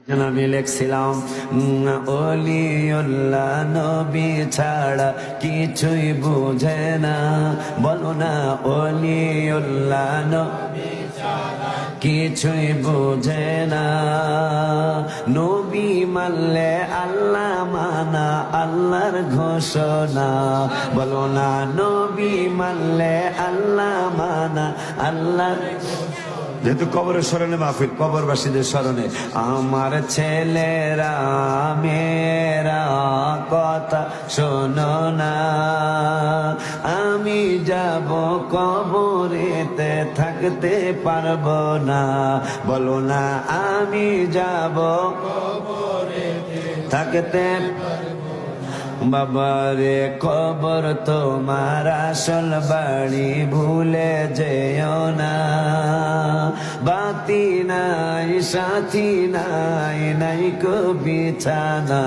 আমি লিখছিলাম ওলিউল্লাহ নবী ছাড়া কিছুই বুঝে না। বলো না ওলিউল্লাহ নবী ছাড়া কিছুই বুঝে না। নবী মানলে আল্লাহ মানা আল্লাহর ঘোষণা। বলো না নবী মানলে আল্লাহ মানা আল্লাহর। যেহেতু কবরের স্মরণে মাহফিল, কবরবাসীদের স্মরণে আমার ছেলেরা মেয়েরা কথা শোনো না। আমি যাব কবরেতে থাকতে পারবো না। বলো না আমি যাব কবরেতে থাকতে। বাবারে কবর তোমার আসল বাড়ি ভুলে যেও না। বাতি নাই সাথী নাই নাই কো বিছানা।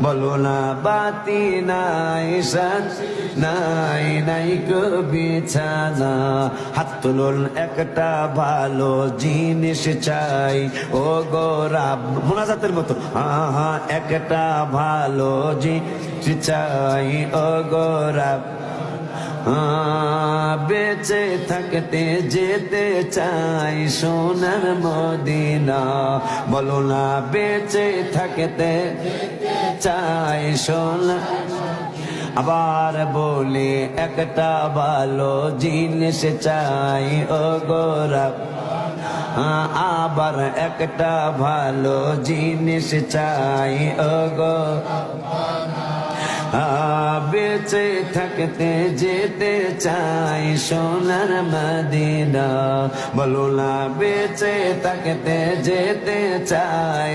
বলো না বাতি নাই সাথী নাই নাই কো বিছানা। হাত তুলুন একটা ভালো জিনিস চাই ও গো রাব। মোনাজাতের মতো হা একটা ভালো জিনিস চাই ও গো রাব। বেঁচে থাকতে যেতে চাই সোনার মদিনা। বলো না বেঁচে থাকতে চাই সোনার। আবার বলি একটা ভালো জিনিস চাই ও গো রাব। আবার একটা ভালো জিনিস চাই ও গো। বেঁচে থাকতে যেতে চাই সোনার মদিনা। বলো না বেঁচে থাকতে যেতে চাই।